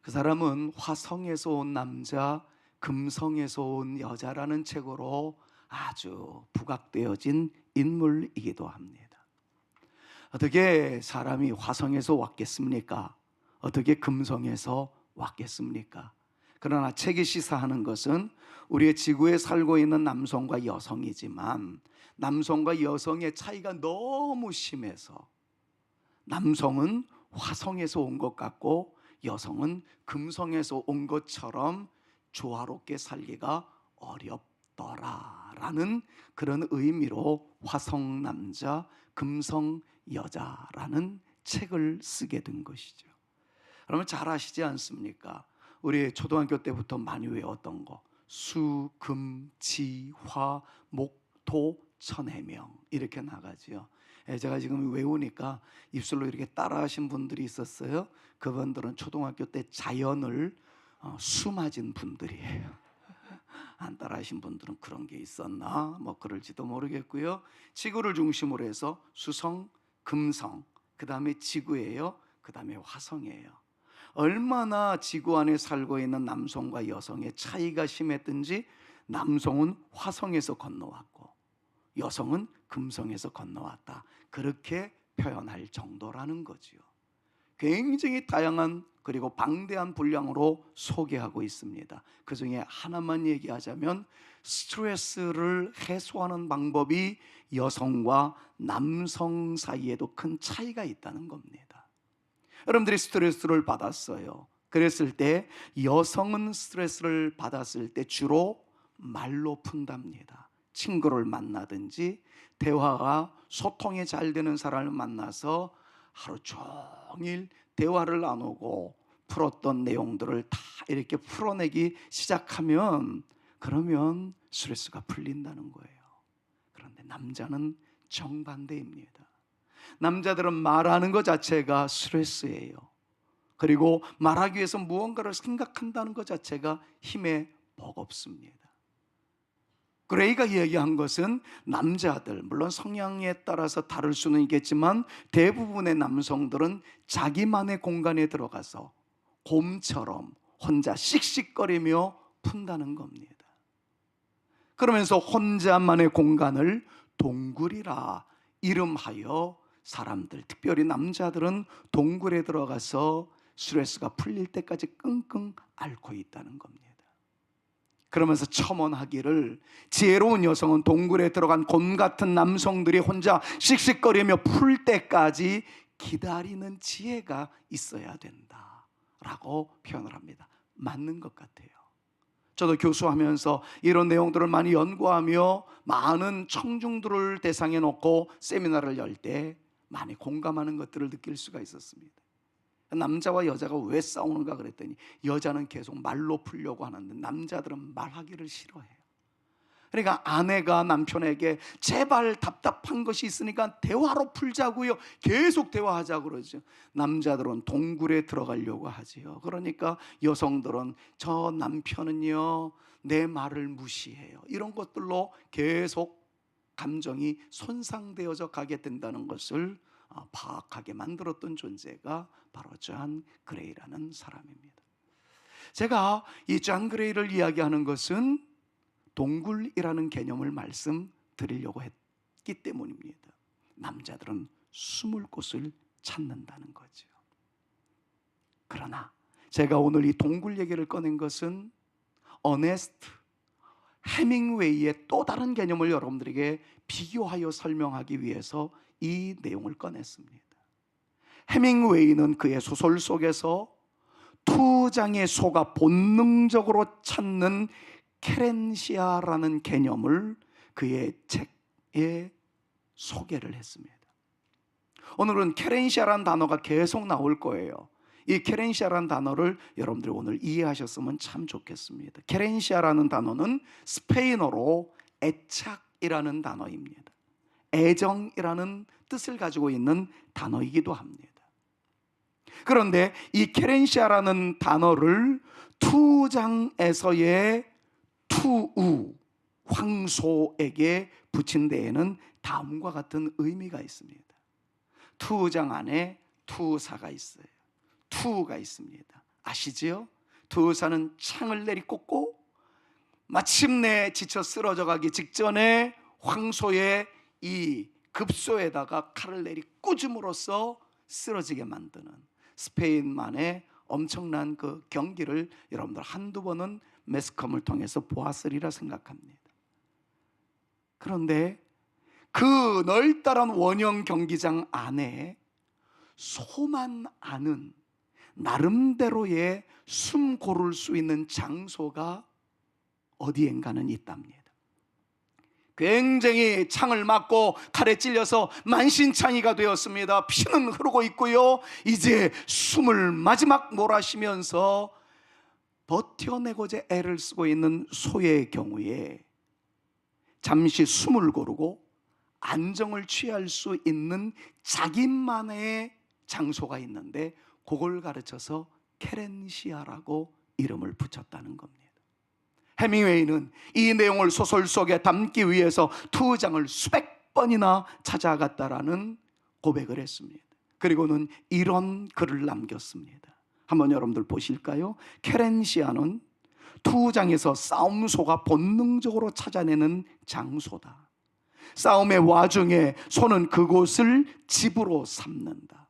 그 사람은 화성에서 온 남자, 금성에서 온 여자라는 책으로 아주 부각되어진 인물이기도 합니다. 어떻게 사람이 화성에서 왔겠습니까? 어떻게 금성에서 왔겠습니까? 그러나 책이 시사하는 것은 우리의 지구에 살고 있는 남성과 여성이지만 남성과 여성의 차이가 너무 심해서 남성은 화성에서 온 것 같고 여성은 금성에서 온 것처럼 조화롭게 살기가 어렵더라라는 그런 의미로 화성 남자, 금성 여자라는 책을 쓰게 된 것이죠. 여러분 잘 아시지 않습니까? 우리 초등학교 때부터 많이 외웠던 거 수, 금, 지, 화, 목, 토, 천해명 이렇게 나가지요. 제가 지금 외우니까 입술로 이렇게 따라하신 분들이 있었어요. 그분들은 초등학교 때 자연을 수맞은 분들이에요. 안 따라하신 분들은 그런 게 있었나? 뭐 그럴지도 모르겠고요. 지구를 중심으로 해서 수성, 금성, 그 다음에 지구예요. 그 다음에 화성이에요. 얼마나 지구 안에 살고 있는 남성과 여성의 차이가 심했든지 남성은 화성에서 건너왔고 여성은 금성에서 건너왔다, 그렇게 표현할 정도라는 거지요. 굉장히 다양한 그리고 방대한 분량으로 소개하고 있습니다. 그 중에 하나만 얘기하자면 스트레스를 해소하는 방법이 여성과 남성 사이에도 큰 차이가 있다는 겁니다. 여러분들이 스트레스를 받았어요. 그랬을 때 여성은 스트레스를 받았을 때 주로 말로 푼답니다. 친구를 만나든지 대화가 소통이 잘 되는 사람을 만나서 하루 종일 대화를 나누고 풀었던 내용들을 다 이렇게 풀어내기 시작하면 그러면 스트레스가 풀린다는 거예요. 그런데 남자는 정반대입니다. 남자들은 말하는 것 자체가 스트레스예요. 그리고 말하기 위해서 무언가를 생각한다는 것 자체가 힘에 버겁습니다. 그레이가 이야기한 것은 남자들, 물론 성향에 따라서 다를 수는 있겠지만 대부분의 남성들은 자기만의 공간에 들어가서 곰처럼 혼자 씩씩거리며 푼다는 겁니다. 그러면서 혼자만의 공간을 동굴이라 이름하여 사람들, 특별히 남자들은 동굴에 들어가서 스트레스가 풀릴 때까지 끙끙 앓고 있다는 겁니다. 그러면서 첨언하기를 지혜로운 여성은 동굴에 들어간 곰 같은 남성들이 혼자 씩씩거리며 풀 때까지 기다리는 지혜가 있어야 된다라고 표현을 합니다. 맞는 것 같아요. 저도 교수하면서 이런 내용들을 많이 연구하며 많은 청중들을 대상에 놓고 세미나를 열 때 많이 공감하는 것들을 느낄 수가 있었습니다. 남자와 여자가 왜 싸우는가 그랬더니 여자는 계속 말로 풀려고 하는데 남자들은 말하기를 싫어해요. 그러니까 아내가 남편에게 제발 답답한 것이 있으니까 대화로 풀자고요, 계속 대화하자고 그러죠. 남자들은 동굴에 들어가려고 하지요. 그러니까 여성들은 저 남편은요 내 말을 무시해요, 이런 것들로 계속 감정이 손상되어져 가게 된다는 것을 파악하게 만들었던 존재가 바로 존 그레이라는 사람입니다. 제가 이 존 그레이를 이야기하는 것은 동굴이라는 개념을 말씀드리려고 했기 때문입니다. 남자들은 숨을 곳을 찾는다는 거죠. 그러나 제가 오늘 이 동굴 얘기를 꺼낸 것은 어네스트 해밍웨이의 또 다른 개념을 여러분들에게 비교하여 설명하기 위해서 이 내용을 꺼냈습니다. 해밍웨이는 그의 소설 속에서 투장의 소가 본능적으로 찾는 케렌시아라는 개념을 그의 책에 소개를 했습니다. 오늘은 케렌시아라는 단어가 계속 나올 거예요. 이 케렌시아라는 단어를 여러분들이 오늘 이해하셨으면 참 좋겠습니다. 케렌시아라는 단어는 스페인어로 애착이라는 단어입니다. 애정이라는 뜻을 가지고 있는 단어이기도 합니다. 그런데 이 케렌시아라는 단어를 투장에서의 투우, 황소에게 붙인 데에는 다음과 같은 의미가 있습니다. 투장 안에 투사가 있어요. 투우가 있습니다. 아시지요? 투우사는 창을 내리꽂고 마침내 지쳐 쓰러져 가기 직전에 황소의 이 급소에다가 칼을 내리꽂음으로써 쓰러지게 만드는 스페인만의 엄청난 그 경기를 여러분들 한두 번은 매스컴을 통해서 보았으리라 생각합니다. 그런데 그 널따란 원형 경기장 안에 소만 아는 나름대로의 숨 고를 수 있는 장소가 어디엔가는 있답니다. 굉장히 창을 맞고 칼에 찔려서 만신창이가 되었습니다. 피는 흐르고 있고요. 이제 숨을 마지막 몰아쉬면서 버텨내고자 애를 쓰고 있는 소의 경우에 잠시 숨을 고르고 안정을 취할 수 있는 자기만의 장소가 있는데 그걸 가르쳐서 케렌시아라고 이름을 붙였다는 겁니다. 해밍웨이는 이 내용을 소설 속에 담기 위해서 투장을 수백 번이나 찾아갔다라는 고백을 했습니다. 그리고는 이런 글을 남겼습니다. 한번 여러분들 보실까요? 케렌시아는 투장에서 싸움소가 본능적으로 찾아내는 장소다. 싸움의 와중에 소는 그곳을 집으로 삼는다.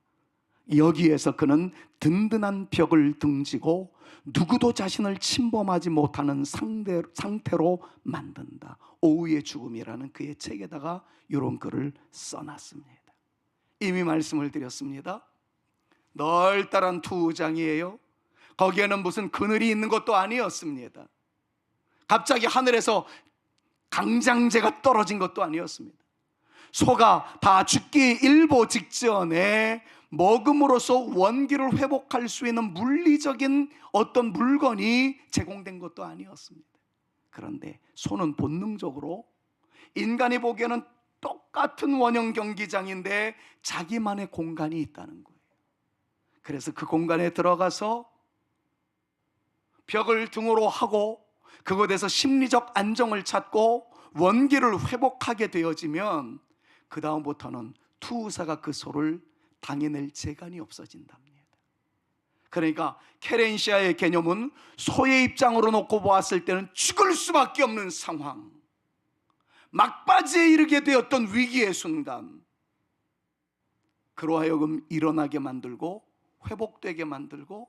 여기에서 그는 든든한 벽을 등지고 누구도 자신을 침범하지 못하는 상태로 만든다. 오후의 죽음이라는 그의 책에다가 이런 글을 써놨습니다. 이미 말씀을 드렸습니다. 널따란 투장이에요. 거기에는 무슨 그늘이 있는 것도 아니었습니다. 갑자기 하늘에서 강장제가 떨어진 것도 아니었습니다. 소가 다 죽기 일보 직전에 먹음으로써 원기를 회복할 수 있는 물리적인 어떤 물건이 제공된 것도 아니었습니다. 그런데 소는 본능적으로 인간이 보기에는 똑같은 원형 경기장인데 자기만의 공간이 있다는 거예요. 그래서 그 공간에 들어가서 벽을 등으로 하고 그곳에서 심리적 안정을 찾고 원기를 회복하게 되어지면 그 다음부터는 투우사가 그 소를 당해낼 재간이 없어진답니다. 그러니까 케렌시아의 개념은 소의 입장으로 놓고 보았을 때는 죽을 수밖에 없는 상황, 막바지에 이르게 되었던 위기의 순간, 그로 하여금 일어나게 만들고 회복되게 만들고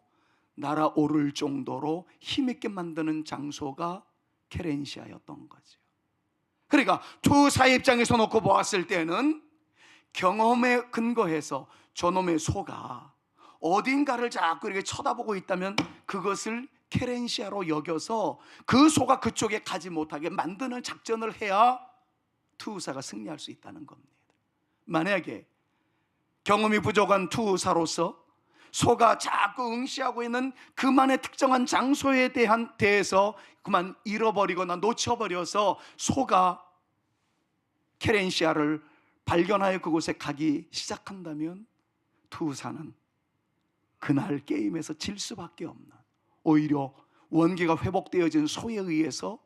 날아오를 정도로 힘있게 만드는 장소가 케렌시아였던 거죠. 그러니까 투사의 입장에서 놓고 보았을 때는 경험에 근거해서 저놈의 소가 어딘가를 자꾸 이렇게 쳐다보고 있다면 그것을 케렌시아로 여겨서 그 소가 그쪽에 가지 못하게 만드는 작전을 해야 투사가 승리할 수 있다는 겁니다. 만약에 경험이 부족한 투사로서 소가 자꾸 응시하고 있는 그만의 특정한 장소에 대해서 그만 잃어버리거나 놓쳐버려서 소가 케렌시아를 발견하여 그곳에 가기 시작한다면 투사는 그날 게임에서 질 수밖에 없는, 오히려 원기가 회복되어진 소에 의해서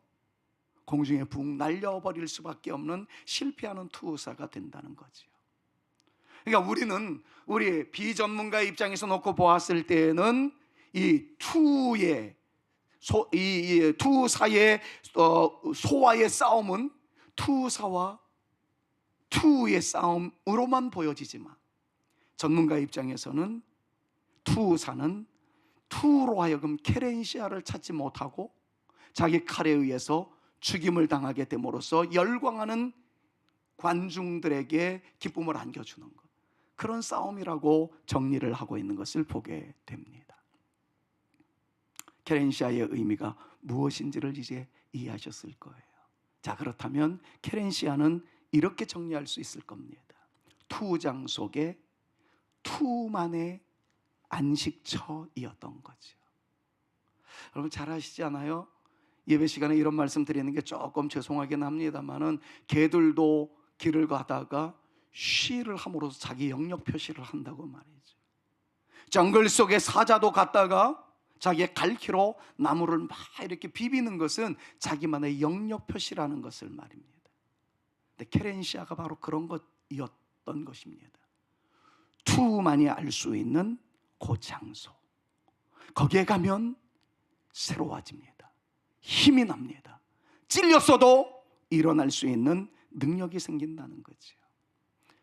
공중에 붕 날려버릴 수밖에 없는 실패하는 투사가 된다는 거죠. 그러니까 우리는 우리 비전문가의 입장에서 놓고 보았을 때는 이 투사의 소와의 싸움은 투사와 투의 싸움으로만 보여지지만 전문가의 입장에서는 투사는 투로 하여금 케렌시아를 찾지 못하고 자기 칼에 의해서 죽임을 당하게 됨으로써 열광하는 관중들에게 기쁨을 안겨주는 것, 그런 싸움이라고 정리를 하고 있는 것을 보게 됩니다. 케렌시아의 의미가 무엇인지를 이제 이해하셨을 거예요. 자, 그렇다면 케렌시아는 이렇게 정리할 수 있을 겁니다. 투장 속에 투만의 안식처이었던 거죠. 여러분 잘 아시잖아요. 예배 시간에 이런 말씀 드리는 게 조금 죄송하긴 합니다만은 개들도 길을 가다가 쉬를 함으로써 자기 영역 표시를 한다고 말이죠. 정글 속에 사자도 갔다가 자기의 갈퀴로 나무를 막 이렇게 비비는 것은 자기만의 영역 표시라는 것을 말입니다. 근데 케렌시아가 바로 그런 것이었던 것입니다. 투만이 알 수 있는 그 장소, 거기에 가면 새로워집니다. 힘이 납니다. 찔렸어도 일어날 수 있는 능력이 생긴다는 거죠.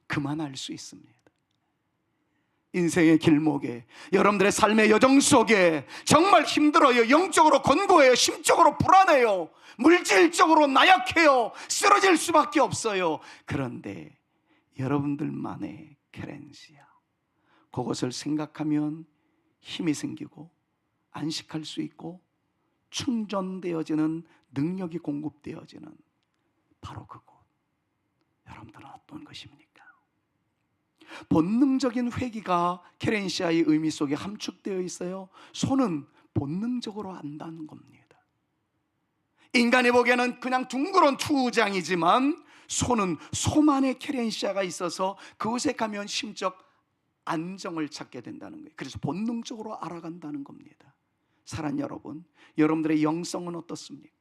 그만할 수 있습니다. 인생의 길목에, 여러분들의 삶의 여정 속에 정말 힘들어요. 영적으로 권고해요. 심적으로 불안해요. 물질적으로 나약해요. 쓰러질 수밖에 없어요. 그런데 여러분들만의 케렌시아, 그것을 생각하면 힘이 생기고 안식할 수 있고 충전되어지는 능력이 공급되어지는 바로 그곳. 여러분들은 어떤 것입니까? 본능적인 회개가 케렌시아의 의미 속에 함축되어 있어요. 손은 본능적으로 안다는 겁니다. 인간이 보기에는 그냥 둥그런 투장이지만 손은 소만의 케렌시아가 있어서 그곳에 가면 심적 안정을 찾게 된다는 거예요. 그래서 본능적으로 알아간다는 겁니다. 사랑하는 여러분, 여러분들의 영성은 어떻습니까?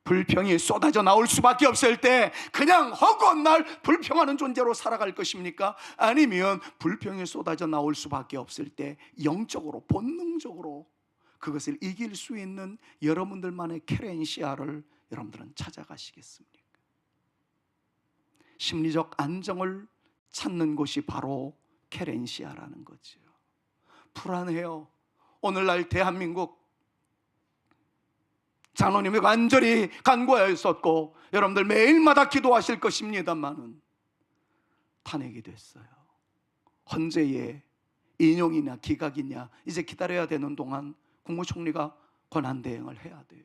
불평이 쏟아져 나올 수밖에 없을 때 그냥 허구한 날 불평하는 존재로 살아갈 것입니까? 아니면 불평이 쏟아져 나올 수밖에 없을 때 영적으로 본능적으로 그것을 이길 수 있는 여러분들만의 케렌시아를 여러분들은 찾아가시겠습니까? 심리적 안정을 찾는 곳이 바로 케렌시아라는 거죠. 불안해요. 오늘날 대한민국 장로님이 간절히 간구하였었고 여러분들 매일마다 기도하실 것입니다만은 탄핵이 됐어요. 헌재의 인용이냐 기각이냐 이제 기다려야 되는 동안 국무총리가 권한대행을 해야 돼요.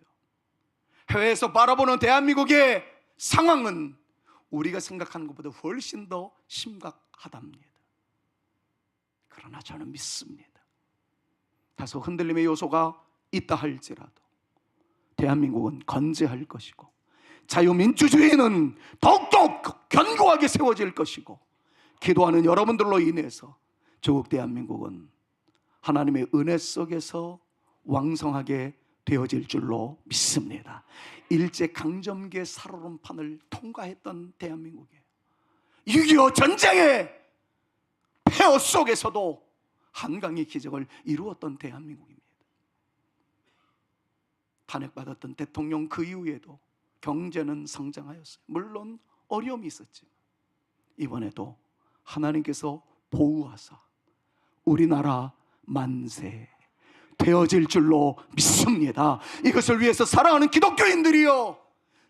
해외에서 바라보는 대한민국의 상황은 우리가 생각하는 것보다 훨씬 더 심각하답니다. 그러나 저는 믿습니다. 다소 흔들림의 요소가 있다 할지라도 대한민국은 건재할 것이고 자유민주주의는 더욱더 견고하게 세워질 것이고 기도하는 여러분들로 인해서 조국 대한민국은 하나님의 은혜 속에서 왕성하게 되어질 줄로 믿습니다. 일제강점기의 살얼음판을 통과했던 대한민국이에요. 6.25 전쟁의 폐허 속에서도 한강의 기적을 이루었던 대한민국입니다. 탄핵받았던 대통령 그 이후에도 경제는 성장하였어요. 물론 어려움이 있었지만 이번에도 하나님께서 보호하사 우리나라 만세 되어질 줄로 믿습니다. 이것을 위해서 살아가는 기독교인들이요,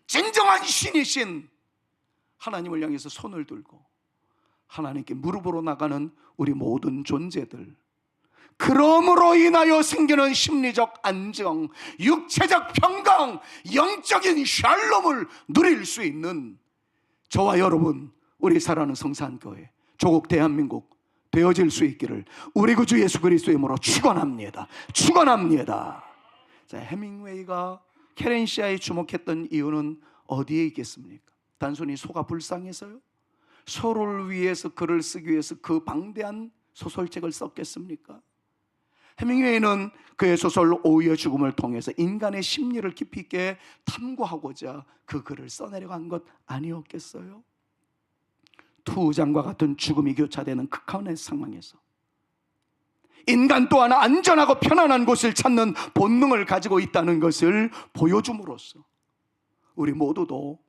진정한 신이신 하나님을 향해서 손을 들고 하나님께 무릎으로 나가는 우리 모든 존재들, 그러므로 인하여 생기는 심리적 안정, 육체적 평강, 영적인 샬롬을 누릴 수 있는 저와 여러분, 우리 사랑하는 성산교회, 조국 대한민국 되어질 수 있기를 우리 구주 예수 그리스도의 이름으로 축원합니다. 축원합니다. 자, 해밍웨이가 케렌시아에 주목했던 이유는 어디에 있겠습니까? 단순히 소가 불쌍해서요? 소를 위해서 글을 쓰기 위해서 그 방대한 소설책을 썼겠습니까? 해밍웨이는 그의 소설 오이의 죽음을 통해서 인간의 심리를 깊이 있게 탐구하고자 그 글을 써내려간 것 아니었겠어요? 투장과 같은 죽음이 교차되는 극한의 상황에서 인간 또한 안전하고 편안한 곳을 찾는 본능을 가지고 있다는 것을 보여줌으로써 우리 모두도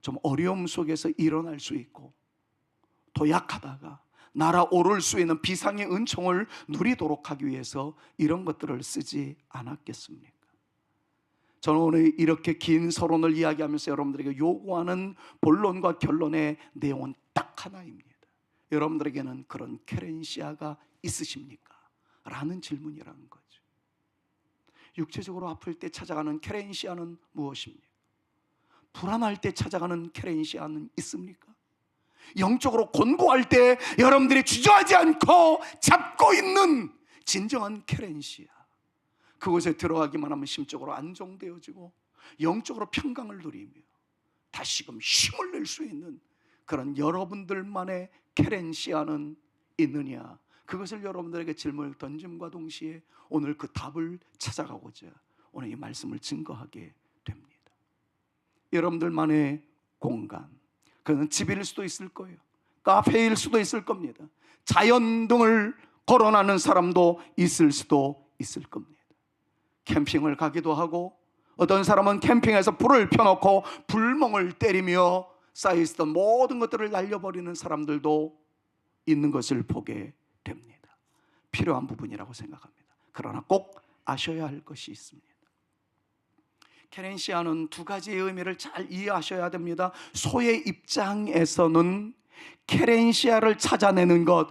좀 어려움 속에서 일어날 수 있고 도약하다가 날아오를 수 있는 비상의 은총을 누리도록 하기 위해서 이런 것들을 쓰지 않았겠습니까? 저는 오늘 이렇게 긴 서론을 이야기하면서 여러분들에게 요구하는 본론과 결론의 내용은 딱 하나입니다. 여러분들에게는 그런 케렌시아가 있으십니까? 라는 질문이라는 거죠. 육체적으로 아플 때 찾아가는 케렌시아는 무엇입니까? 불안할 때 찾아가는 케렌시아는 있습니까? 영적으로 곤고할 때 여러분들이 주저하지 않고 잡고 있는 진정한 케렌시아, 그곳에 들어가기만 하면 심적으로 안정되어지고 영적으로 평강을 누리며 다시금 힘을 낼 수 있는 그런 여러분들만의 케렌시아는 있느냐, 그것을 여러분들에게 질문을 던짐과 동시에 오늘 그 답을 찾아가고자 오늘 이 말씀을 증거하게 됩니다. 여러분들만의 공간, 그는 집일 수도 있을 거예요. 카페일 수도 있을 겁니다. 자연 등을 거론하는 사람도 있을 수도 있을 겁니다. 캠핑을 가기도 하고, 어떤 사람은 캠핑에서 불을 펴놓고 불멍을 때리며 쌓여있었던 모든 것들을 날려버리는 사람들도 있는 것을 보게 됩니다. 필요한 부분이라고 생각합니다. 그러나 꼭 아셔야 할 것이 있습니다. 케렌시아는 두 가지의 의미를 잘 이해하셔야 됩니다. 소의 입장에서는 케렌시아를 찾아내는 것,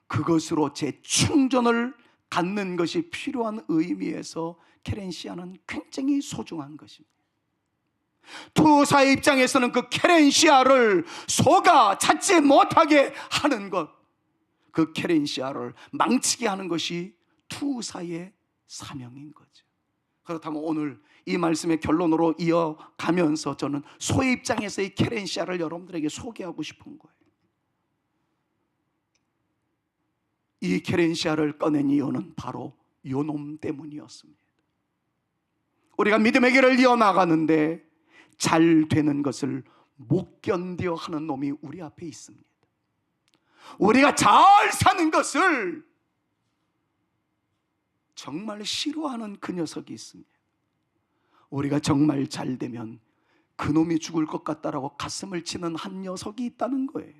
그것으로 재충전을 갖는 것이 필요한 의미에서 케렌시아는 굉장히 소중한 것입니다. 투사의 입장에서는 그 케렌시아를 소가 찾지 못하게 하는 것, 그 케렌시아를 망치게 하는 것이 투사의 사명인 거죠. 그렇다면 오늘 이 말씀의 결론으로 이어가면서 저는 소의 입장에서 이 케렌시아를 여러분들에게 소개하고 싶은 거예요. 이 케렌시아를 꺼낸 이유는 바로 요 놈 때문이었습니다. 우리가 믿음의 길을 이어나가는데 잘 되는 것을 못 견뎌 하는 놈이 우리 앞에 있습니다. 우리가 잘 사는 것을 정말 싫어하는 그 녀석이 있습니다. 우리가 정말 잘 되면 그놈이 죽을 것 같다라고 가슴을 치는 한 녀석이 있다는 거예요.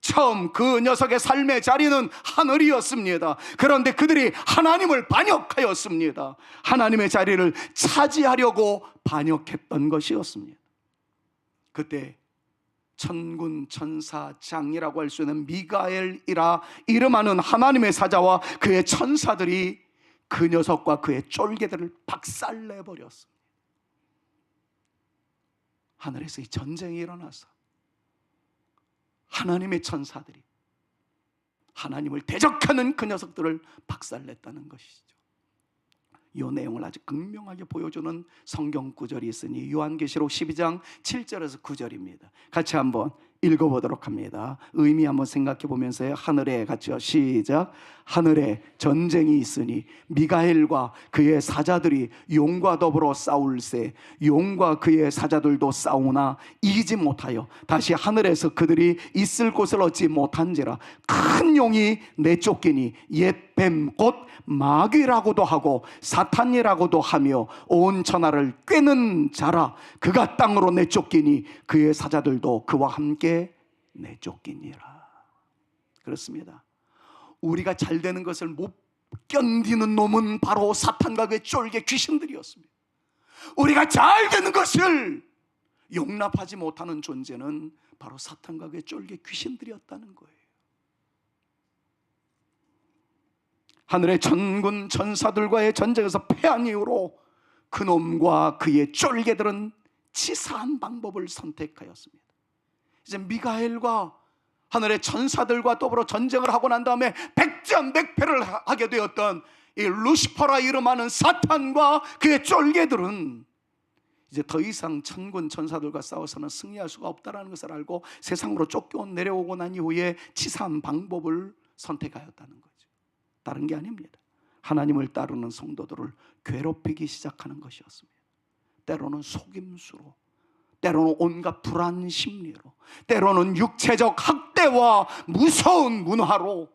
처음 그 녀석의 삶의 자리는 하늘이었습니다. 그런데 그들이 하나님을 반역하였습니다. 하나님의 자리를 차지하려고 반역했던 것이었습니다. 그때 천군 천사장이라고 할 수 있는 미가엘이라 이름하는 하나님의 사자와 그의 천사들이 그 녀석과 그의 쫄개들을 박살내버렸습니다. 하늘에서 이 전쟁이 일어나서 하나님의 천사들이 하나님을 대적하는 그 녀석들을 박살냈다는 것이죠. 이 내용을 아주 극명하게 보여주는 성경 구절이 있으니 요한계시록 12장 7절에서 9절입니다. 같이 한번 읽어보도록 합니다. 의미 한번 생각해 보면서요. 하늘에 같이요. 시작. 하늘에 전쟁이 있으니 미가엘과 그의 사자들이 용과 더불어 싸울세 용과 그의 사자들도 싸우나 이기지 못하여 다시 하늘에서 그들이 있을 곳을 얻지 못한지라 큰 용이 내쫓기니 옛 뱀 곧 마귀라고도 하고 사탄이라고도 하며 온 천하를 꿰는 자라 그가 땅으로 내쫓기니 그의 사자들도 그와 함께 내쫓기니라. 그렇습니다. 우리가 잘 되는 것을 못 견디는 놈은 바로 사탄과 그의 쫄개 귀신들이었습니다. 우리가 잘 되는 것을 용납하지 못하는 존재는 바로 사탄과 그의 쫄개 귀신들이었다는 거예요. 하늘의 천군 천사들과의 전쟁에서 패한 이후로 그놈과 그의 쫄개들은 치사한 방법을 선택하였습니다. 이제 미가엘과 하늘의 천사들과 더불어 전쟁을 하고 난 다음에 백전백패를 하게 되었던 이 루시퍼라 이름하는 사탄과 그의 쫄개들은 이제 더 이상 천군 천사들과 싸워서는 승리할 수가 없다는 것을 알고 세상으로 쫓겨 내려오고 난 이후에 치사한 방법을 선택하였다는 거죠. 다른 게 아닙니다. 하나님을 따르는 성도들을 괴롭히기 시작하는 것이었습니다. 때로는 속임수로, 때로는 온갖 불안 심리로, 때로는 육체적 학대와 무서운 문화로,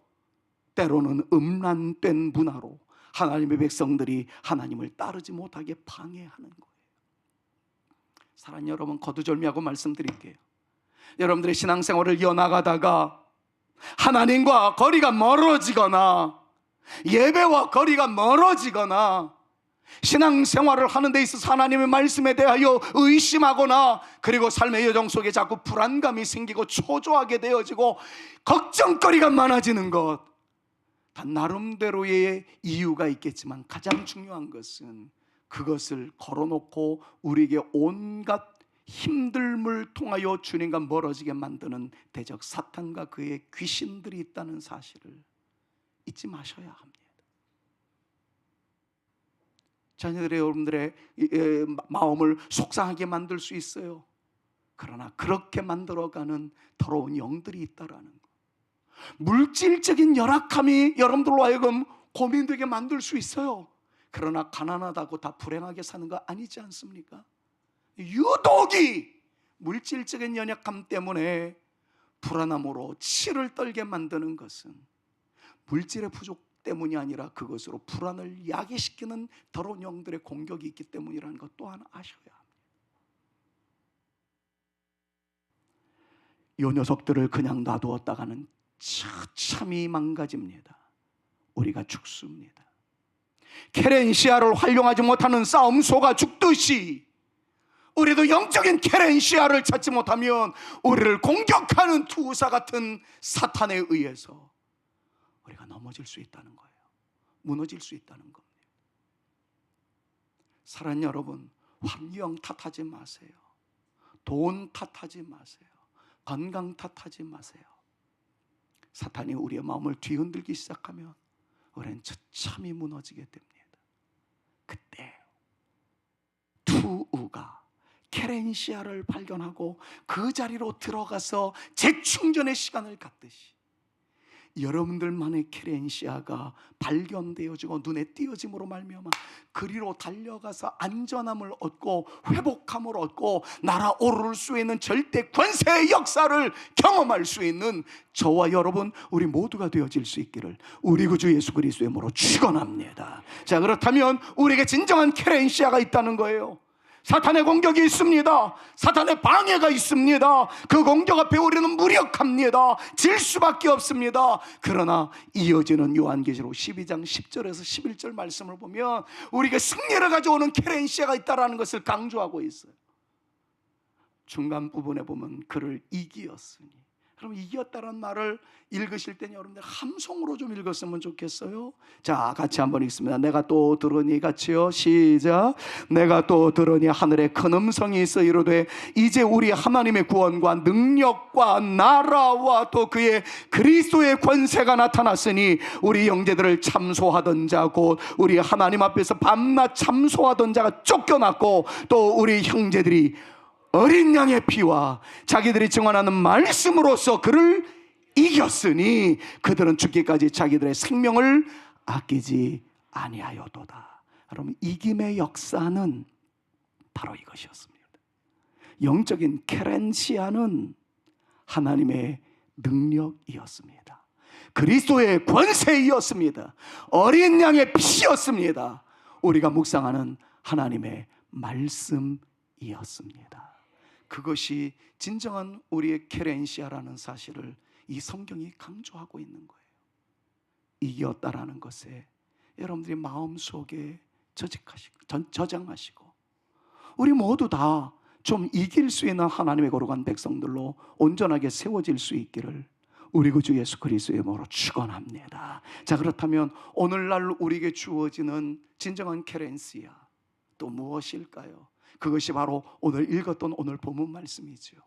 때로는 음란된 문화로 하나님의 백성들이 하나님을 따르지 못하게 방해하는 거예요. 사랑하는 여러분, 거두절미하고 말씀드릴게요. 여러분들의 신앙생활을 이어나가다가 하나님과 거리가 멀어지거나 예배와 거리가 멀어지거나 신앙생활을 하는 데 있어서 하나님의 말씀에 대하여 의심하거나 그리고 삶의 여정 속에 자꾸 불안감이 생기고 초조하게 되어지고 걱정거리가 많아지는 것, 다 나름대로의 이유가 있겠지만 가장 중요한 것은 그것을 걸어놓고 우리에게 온갖 힘듦을 통하여 주님과 멀어지게 만드는 대적 사탄과 그의 귀신들이 있다는 사실을 잊지 마셔야 합니다. 자녀들의 여러분들의 마음을 속상하게 만들 수 있어요. 그러나 그렇게 만들어가는 더러운 영들이 있다라는 것, 물질적인 열악함이 여러분들로 하여금 고민되게 만들 수 있어요. 그러나 가난하다고 다 불행하게 사는 거 아니지 않습니까? 유독이 물질적인 연약함 때문에 불안함으로 치를 떨게 만드는 것은 물질의 부족 때문이 아니라 그것으로 불안을 야기시키는 더러운 영들의 공격이 있기 때문이라는 것 또한 아셔야 합니다. 이 녀석들을 그냥 놔두었다가는 처참히 망가집니다. 우리가 죽습니다. 케렌시아를 활용하지 못하는 싸움소가 죽듯이 우리도 영적인 케렌시아를 찾지 못하면 우리를 공격하는 투사 같은 사탄에 의해서 우리가 넘어질 수 있다는 거예요. 무너질 수 있다는 겁니다. 사랑하는 여러분, 환경 탓하지 마세요. 돈 탓하지 마세요. 건강 탓하지 마세요. 사탄이 우리의 마음을 뒤흔들기 시작하면 우리는 처참히 무너지게 됩니다. 그때 투우가 케렌시아를 발견하고 그 자리로 들어가서 재충전의 시간을 갖듯이 여러분들만의 케렌시아가 발견되어지고 눈에 띄어짐으로 말미암아 그리로 달려가서 안전함을 얻고 회복함을 얻고 날아오를 수 있는 절대 권세의 역사를 경험할 수 있는 저와 여러분 우리 모두가 되어질 수 있기를 우리 구주 예수 그리스도의 이름으로 축원합니다. 자, 그렇다면 우리에게 진정한 케렌시아가 있다는 거예요. 사탄의 공격이 있습니다. 사탄의 방해가 있습니다. 그 공격 앞에 우리는 무력합니다. 질 수밖에 없습니다. 그러나 이어지는 요한계시록 12장 10절에서 11절 말씀을 보면 우리가 승리를 가져오는 케렌시아가 있다는 것을 강조하고 있어요. 중간 부분에 보면 그를 이기었으니, 그럼 이겼다는 말을 읽으실 때는 여러분들 함성으로 좀 읽었으면 좋겠어요. 자, 같이 한번 읽습니다. 내가 또 들으니, 같이요, 시작. 내가 또 들으니 하늘에 큰 음성이 있어 이르되 이제 우리 하나님의 구원과 능력과 나라와 또 그의 그리스도의 권세가 나타났으니 우리 형제들을 참소하던 자 곧 우리 하나님 앞에서 밤낮 참소하던 자가 쫓겨났고 또 우리 형제들이 어린 양의 피와 자기들이 증언하는 말씀으로서 그를 이겼으니 그들은 죽기까지 자기들의 생명을 아끼지 아니하였도다. 여러분, 이김의 역사는 바로 이것이었습니다. 영적인 케렌시아는 하나님의 능력이었습니다. 그리스도의 권세이었습니다. 어린 양의 피였습니다. 우리가 묵상하는 하나님의 말씀이었습니다. 그것이 진정한 우리의 케렌시아라는 사실을 이 성경이 강조하고 있는 거예요. 이겼다라는 것에 여러분들이 마음속에 저장하시고 우리 모두 다 좀 이길 수 있는 하나님의 거룩한 백성들로 온전하게 세워질 수 있기를 우리 구주 예수 그리스도의 이름으로 축원합니다. 자, 그렇다면 오늘날 우리에게 주어지는 진정한 케렌시아 또 무엇일까요? 그것이 바로 오늘 읽었던 오늘 본문 말씀이죠.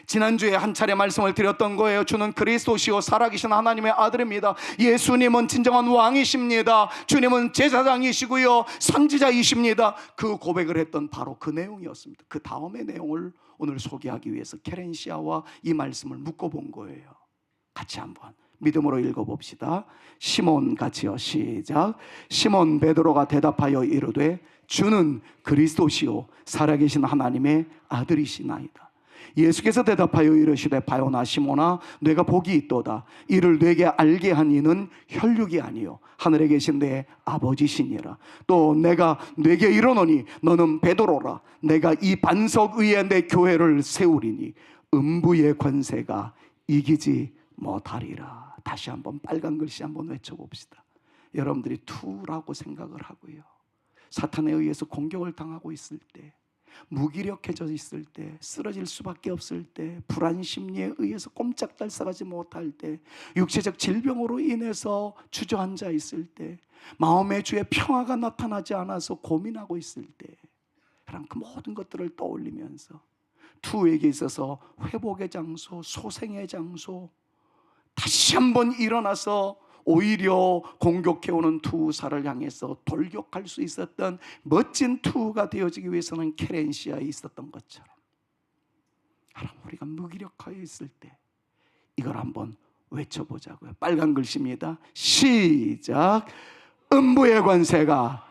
지난주에 한 차례 말씀을 드렸던 거예요. 주는 그리스도시요 살아계신 하나님의 아들입니다. 예수님은 진정한 왕이십니다. 주님은 제사장이시고요 선지자이십니다. 그 고백을 했던 바로 그 내용이었습니다. 그 다음의 내용을 오늘 소개하기 위해서 케렌시아와 이 말씀을 묶어본 거예요. 같이 한번 믿음으로 읽어봅시다. 시몬, 같이요, 시작. 시몬 베드로가 대답하여 이르되 주는 그리스도시요 살아계신 하나님의 아들이시나이다. 예수께서 대답하여 이르시되 바요나 시몬아 내가 복이 있도다. 이를 내게 알게 한 이는 혈육이 아니요 하늘에 계신 내 아버지시니라. 또 내가 내게 이르노니 너는 베드로라. 내가 이 반석 위에 내 교회를 세우리니 음부의 권세가 이기지 못하리라. 다시 한번 빨간 글씨 한번 외쳐봅시다. 여러분들이 투라고 생각을 하고요 사탄에 의해서 공격을 당하고 있을 때, 무기력해져 있을 때, 쓰러질 수밖에 없을 때, 불안 심리에 의해서 꼼짝달싹하지 못할 때, 육체적 질병으로 인해서 주저앉아 있을 때, 마음의 주에 평화가 나타나지 않아서 고민하고 있을 때, 그런 그 모든 것들을 떠올리면서 투에게 있어서 회복의 장소, 소생의 장소, 다시 한번 일어나서 오히려 공격해오는 투사를 향해서 돌격할 수 있었던 멋진 투가 되어지기 위해서는 케렌시아에 있었던 것처럼 우리가 무기력하여 있을 때 이걸 한번 외쳐보자고요. 빨간 글씨입니다. 시작. 음부의 권세가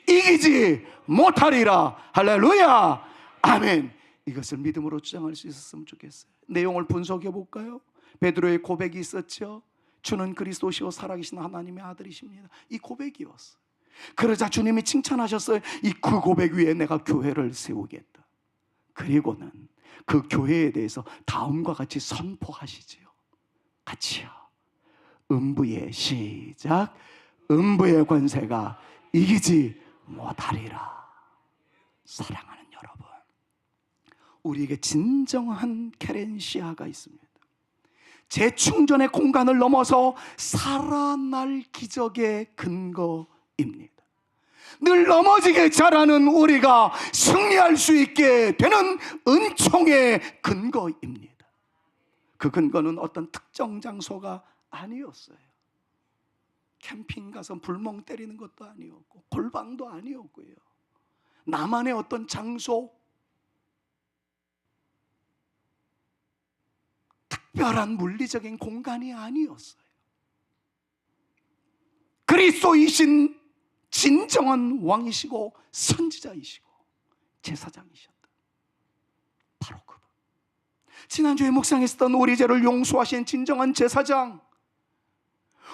이기지 못하리라. 할렐루야, 아멘. 이것을 믿음으로 주장할 수 있었으면 좋겠어요. 내용을 분석해 볼까요? 베드로의 고백이 있었죠. 주는 그리스도시요 살아계신 하나님의 아들이십니다. 이 고백이었어요. 그러자 주님이 칭찬하셨어요. 그 고백 위에 내가 교회를 세우겠다. 그리고는 그 교회에 대해서 다음과 같이 선포하시지요. 같이요. 음부의 시작. 음부의 권세가 이기지 못하리라. 사랑하는 여러분, 우리에게 진정한 케렌시아가 있습니다. 재충전의 공간을 넘어서 살아날 기적의 근거입니다. 늘 넘어지게 잘하는 우리가 승리할 수 있게 되는 은총의 근거입니다. 그 근거는 어떤 특정 장소가 아니었어요. 캠핑 가서 불멍 때리는 것도 아니었고 골방도 아니었고요. 나만의 어떤 장소, 특별한 물리적인 공간이 아니었어요. 그리스도이신 진정한 왕이시고 선지자이시고 제사장이셨다. 바로 그분. 지난주에 묵상했었던 우리 죄를 용서하신 진정한 제사장,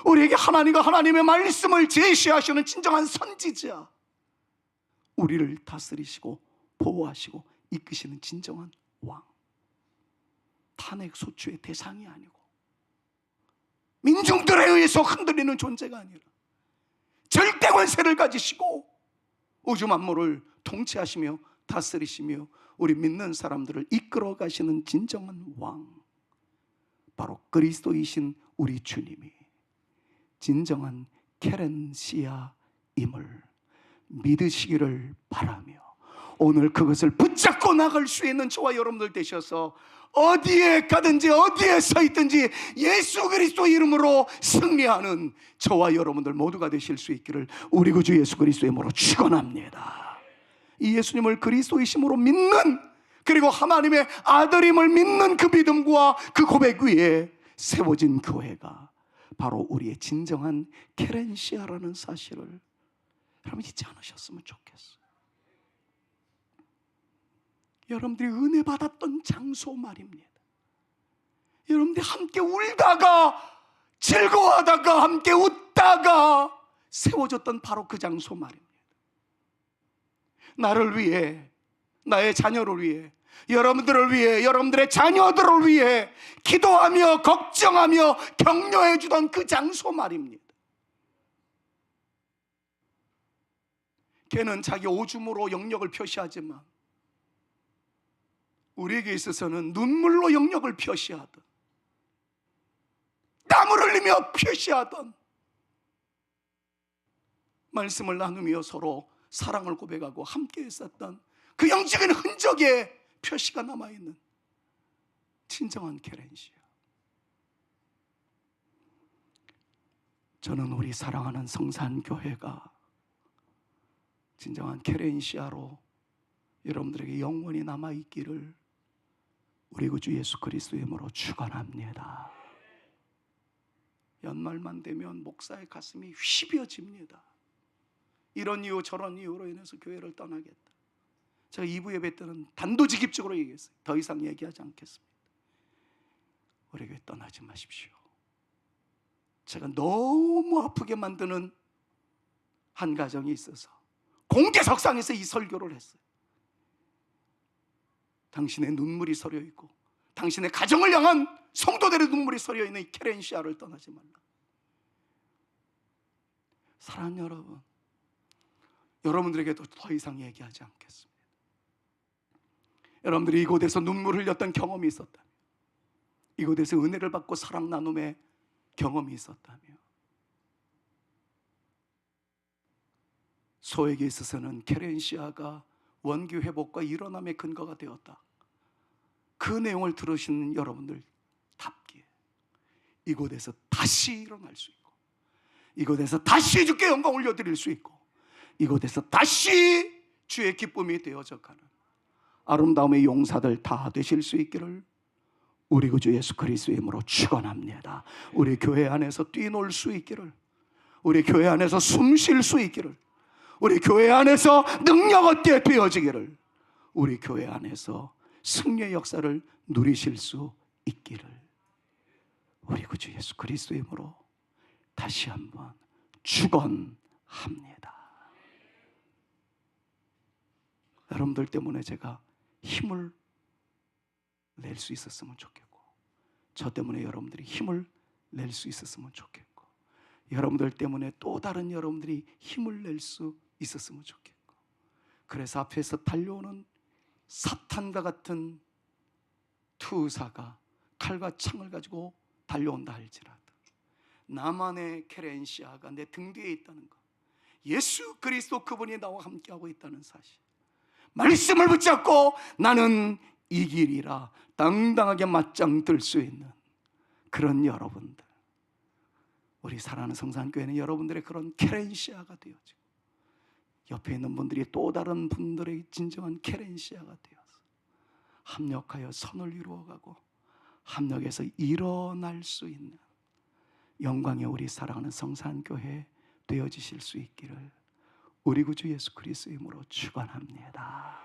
우리에게 하나님과 하나님의 말씀을 제시하시는 진정한 선지자, 우리를 다스리시고 보호하시고 이끄시는 진정한 왕. 탄핵 소추의 대상이 아니고 민중들에 의해서 흔들리는 존재가 아니라 절대 권세를 가지시고 우주 만물을 통치하시며 다스리시며 우리 믿는 사람들을 이끌어 가시는 진정한 왕, 바로 그리스도이신 우리 주님이 진정한 케렌시아임을 믿으시기를 바라며, 오늘 그것을 붙잡고 나갈 수 있는 저와 여러분들 되셔서 어디에 가든지 어디에 서 있든지 예수 그리스도 이름으로 승리하는 저와 여러분들 모두가 되실 수 있기를 우리 구주 예수 그리스도의 이름으로 축원합니다. 이 예수님을 그리스도이심으로 믿는, 그리고 하나님의 아들임을 믿는 그 믿음과 그 고백 위에 세워진 교회가 바로 우리의 진정한 케렌시아라는 사실을 여러분 잊지 않으셨으면 좋겠어요. 여러분들이 은혜 받았던 장소 말입니다. 여러분들이 함께 울다가 즐거워하다가 함께 웃다가 세워졌던 바로 그 장소 말입니다. 나를 위해, 나의 자녀를 위해, 여러분들을 위해, 여러분들의 자녀들을 위해 기도하며 걱정하며 격려해 주던 그 장소 말입니다. 걔는 자기 오줌으로 영역을 표시하지만 우리에게 있어서는 눈물로 영역을 표시하던, 땀을 흘리며 표시하던, 말씀을 나누며 서로 사랑을 고백하고 함께 있었던 그 영적인 흔적의 표시가 남아있는 진정한 케렌시아. 저는 우리 사랑하는 성산교회가 진정한 케렌시아로 여러분들에게 영원히 남아있기를 우리 구주 예수 그리스도의 이름으로 축원합니다. 연말만 되면 목사의 가슴이 휘비어집니다. 이런 이유 저런 이유로 인해서 교회를 떠나겠다. 제가 2부 예배 때는 단도직입적으로 얘기했어요. 더 이상 얘기하지 않겠습니다. 우리 교회 떠나지 마십시오. 제가 너무 아프게 만드는 한 가정이 있어서 공개석상에서 이 설교를 했어요. 당신의 눈물이 서려 있고 당신의 가정을 향한 성도들의 눈물이 서려 있는 이 케렌시아를 떠나지 말라. 사랑하는 여러분, 여러분들에게도 더 이상 얘기하지 않겠습니다. 여러분들이 이곳에서 눈물 흘렸던 경험이 있었다면, 이곳에서 은혜를 받고 사랑 나눔의 경험이 있었다면, 소에게 있어서는 케렌시아가 원기 회복과 일어남의 근거가 되었다. 그 내용을 들으시는 여러분들답게 이곳에서 다시 일어날 수 있고, 이곳에서 다시 주께 영광 올려드릴 수 있고, 이곳에서 다시 주의 기쁨이 되어져 가는 아름다움의 용사들 다 되실 수 있기를 우리 구주 예수 그리스도의 이름으로 축원합니다. 우리 교회 안에서 뛰놀 수 있기를, 우리 교회 안에서 숨 쉴 수 있기를, 우리 교회 안에서 능력 얻게 되어지기를, 우리 교회 안에서 승리의 역사를 누리실 수 있기를 우리 구주 예수 그리스도의 이름으로 다시 한번 축원합니다. 여러분들 때문에 제가 힘을 낼 수 있었으면 좋겠고, 저 때문에 여러분들이 힘을 낼 수 있었으면 좋겠고, 여러분들 때문에 또 다른 여러분들이 힘을 낼 수 있었으면 좋겠고, 그래서 앞에서 달려오는 사탄과 같은 투사가 칼과 창을 가지고 달려온다 할지라도 나만의 케렌시아가 내 등 뒤에 있다는 것, 예수 그리스도 그분이 나와 함께하고 있다는 사실, 말씀을 붙잡고 나는 이기리라 당당하게 맞짱 뜰 수 있는 그런 여러분들, 우리 사랑하는 성산교회는 여러분들의 그런 케렌시아가 되어지고, 옆에 있는 분들이 또 다른 분들의 진정한 케렌시아가 되어서 합력하여 선을 이루어가고 합력해서 일어날 수 있는 영광의 우리 사랑하는 성산교회 되어지실 수 있기를 우리 구주 예수 그리스도의 이름으로 축원합니다.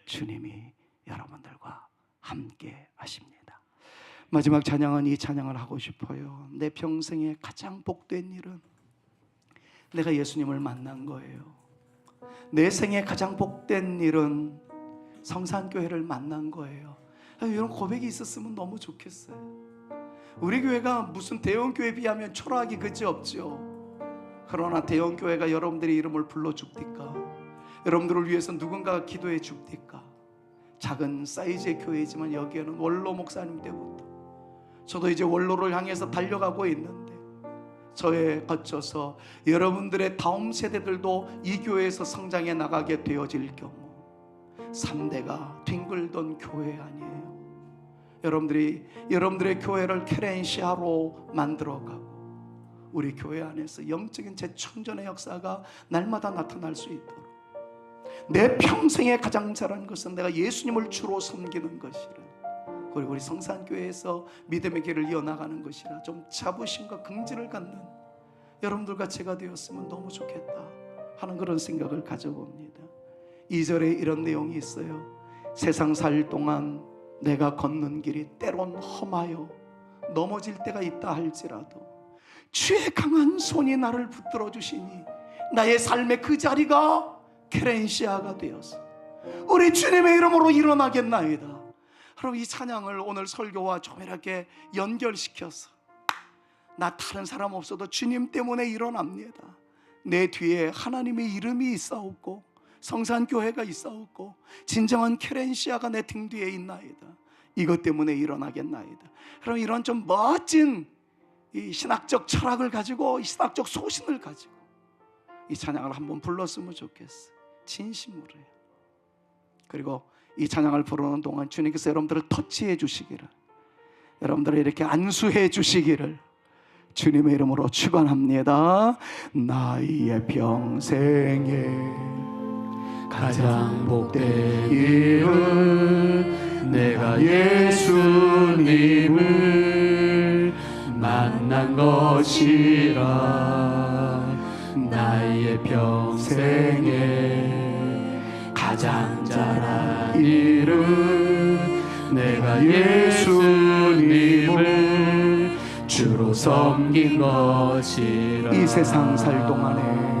주님이 여러분들과 함께 하십니다. 마지막 찬양은 이 찬양을 하고 싶어요. 내 평생에 가장 복된 일은 내가 예수님을 만난 거예요. 내 생에 가장 복된 일은 성산교회를 만난 거예요. 이런 고백이 있었으면 너무 좋겠어요. 우리 교회가 무슨 대형교회에 비하면 초라하기 그지없죠. 그러나 대형교회가 여러분들의 이름을 불러 줍니까? 여러분들을 위해서 누군가가 기도해 줍니까? 작은 사이즈의 교회지만 여기에는 원로 목사님 때부터 저도 이제 원로를 향해서 달려가고 있는데, 저에 거쳐서 여러분들의 다음 세대들도 이 교회에서 성장해 나가게 되어질 경우 3대가 뒹굴던 교회 아니에요. 여러분들의 교회를 케렌시아로 만들어가고 우리 교회 안에서 영적인 재충전의 역사가 날마다 나타날 수 있도록, 내 평생에 가장 잘한 것은 내가 예수님을 주로 섬기는 것이라, 그리고 우리 성산교회에서 믿음의 길을 이어나가는 것이라 좀 자부심과 긍지를 갖는 여러분들과 제가 되었으면 너무 좋겠다 하는 그런 생각을 가져봅니다. 2절에 이런 내용이 있어요. 세상 살 동안 내가 걷는 길이 때론 험하여 넘어질 때가 있다 할지라도 주의 강한 손이 나를 붙들어 주시니 나의 삶의 그 자리가 케렌시아가 되어서 우리 주님의 이름으로 일어나겠나이다. 여러분, 이 찬양을 오늘 설교와 조밀하게 연결시켜서 나 다른 사람 없어도 주님 때문에 일어납니다. 내 뒤에 하나님의 이름이 있사옵고 성산교회가 있사옵고 진정한 케렌시아가 내 등 뒤에 있나이다. 이것 때문에 일어나겠나이다. 그럼 이런 좀 멋진 이 신학적 철학을 가지고, 이 신학적 소신을 가지고 이 찬양을 한번 불렀으면 좋겠어요. 진심으로요. 그리고 이 찬양을 부르는 동안 주님께서 여러분들을 터치해 주시기를, 여러분들을 이렇게 안수해 주시기를 주님의 이름으로 축원합니다. 나의 평생에 가장 복된 일은 내가 예수님을 만난 것이라. 나의 평생에 가장 잘한 일은 내가 예수님을 주로 섬긴 것이라. 이 세상 살 동안에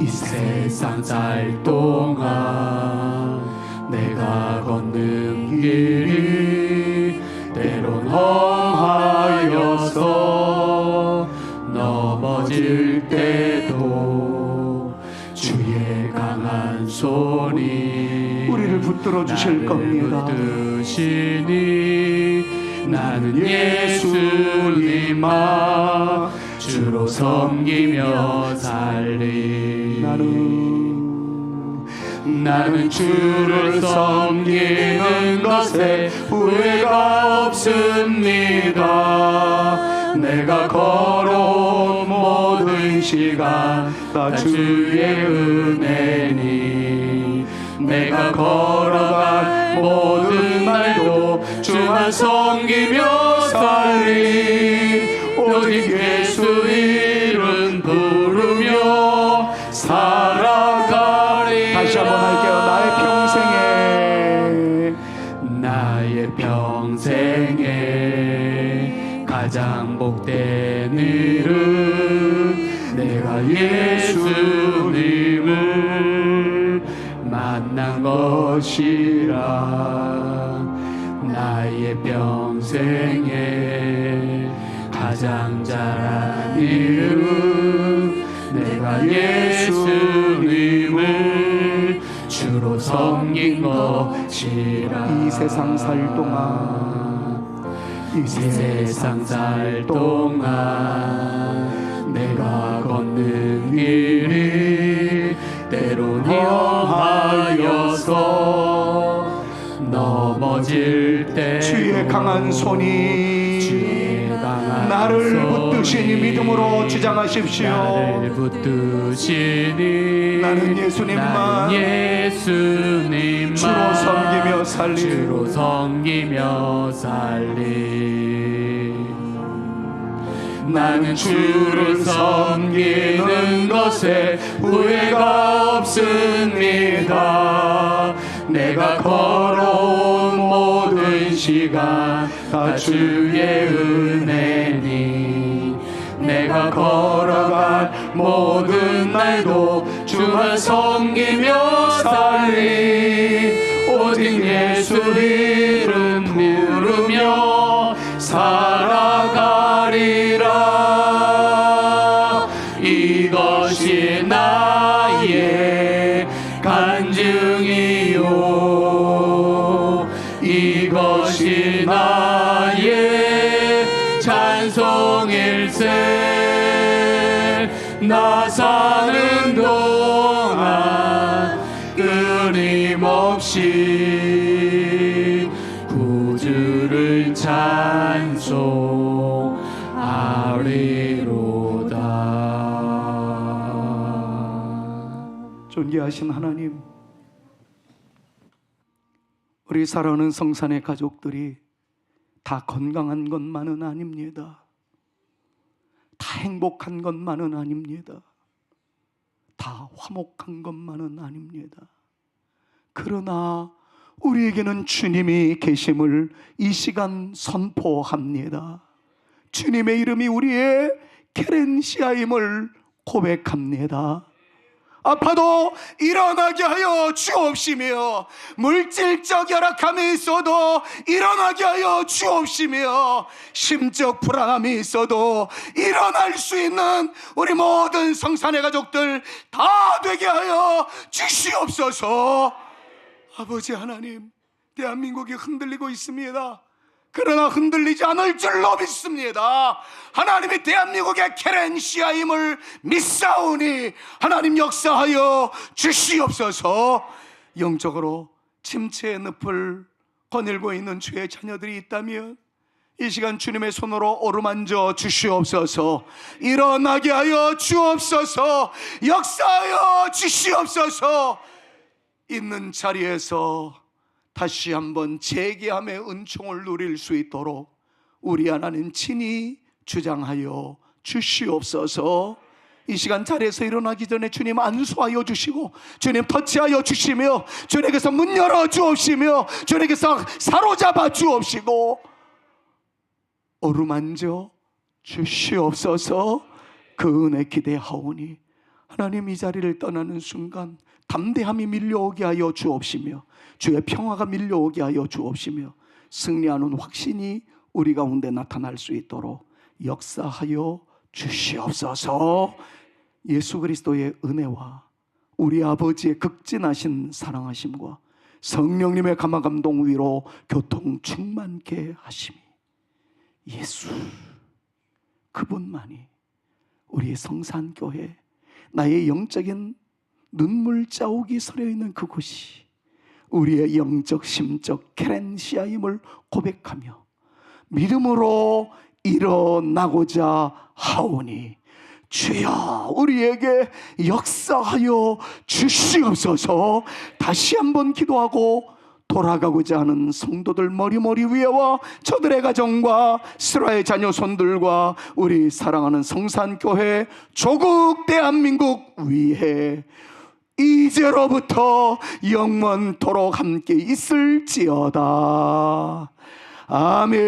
이 세상 살 동안 내가 걷는 길이 때론 험하여서 넘어질 때도 주의 강한 손이 우리를 붙들어 주실 겁니다. 붙드시니 나는 예수님만 주로 섬기며 살리. 나는 주를 섬기는 것에 후회가 없습니다. 내가 걸어온 모든 시간 다 주의 은혜니, 내가 걸어간 모든 날도 주만 섬기며 살리. 오직 예수 이름 부르며 살아가리. 다시 한번 할게요. 나의 평생에 가장 가장 복된 일은 내가 예수님을 만난 것이라. 나의 평생에 가장 잘한 일은 내가 예수님을 주로 섬긴 것이라. 이 세상 살 동안 이 세상 살 동안 내가 걷는 길이 때론 험하여서 넘어질 때 주의 강한 손이 나를 붙드시니 믿음으로 주장하십시오. 나를 붙드시니 나는 예수님만 주로 섬기며 살리. 주로 섬기며 살리. 나는 주를 섬기는 것에 후회가 없습니다. 내가 걸어온 모든 시간 다 주의 은혜니. 내가 걸어간 모든 날도 주만 섬기며 살리. 오직 예수 이름 부르며 살아가리라. 이것이 나의 간증이요, 이것이 나의 찬송일세. 나 사는 동안 끊임없이 구주를 찬송하리로다. 존귀하신 하나님, 우리 사랑하는 성산의 가족들이 다 건강한 것만은 아닙니다. 다 행복한 것만은 아닙니다. 다 화목한 것만은 아닙니다. 그러나 우리에게는 주님이 계심을 이 시간 선포합니다. 주님의 이름이 우리의 케렌시아임을 고백합니다. 아파도 일어나게 하여 주옵시며, 물질적 열악함이 있어도 일어나게 하여 주옵시며, 심적 불안함이 있어도 일어날 수 있는 우리 모든 성산의 가족들 다 되게 하여 주시옵소서. 아버지 하나님, 대한민국이 흔들리고 있습니다. 그러나 흔들리지 않을 줄로 믿습니다. 하나님이 대한민국의 케렌시아임을 믿사오니 하나님 역사하여 주시옵소서. 영적으로 침체의 늪을 거닐고 있는 주의 자녀들이 있다면 이 시간 주님의 손으로 어루만져 주시옵소서. 일어나게 하여 주옵소서. 역사하여 주시옵소서. 있는 자리에서 다시 한번 재개함의 은총을 누릴 수 있도록 우리 하나님 친히 주장하여 주시옵소서. 이 시간 자리에서 일어나기 전에 주님 안수하여 주시고, 주님 터치하여 주시며, 주님께서 문 열어 주옵시며, 주님께서 사로잡아 주옵시고 어루만져 주시옵소서. 그 은혜 기대하오니 하나님, 이 자리를 떠나는 순간 담대함이 밀려오게 하여 주옵시며, 주의 평화가 밀려오게 하여 주옵시며, 승리하는 확신이 우리 가운데 나타날 수 있도록 역사하여 주시옵소서. 예수 그리스도의 은혜와 우리 아버지의 극진하신 사랑하심과 성령님의 감화감동 위로 교통 충만케 하심이, 예수 그분만이 우리의 성산교회, 나의 영적인 눈물 자욱이 서려있는 그곳이 우리의 영적 심적 케렌시아임을 고백하며 믿음으로 일어나고자 하오니 주여 우리에게 역사하여 주시옵소서. 다시 한번 기도하고 돌아가고자 하는 성도들 머리 위에와 저들의 가정과 스라의 자녀손들과 우리 사랑하는 성산교회 조국 대한민국 위에 이제로부터 영원토록 함께 있을지어다. 아멘.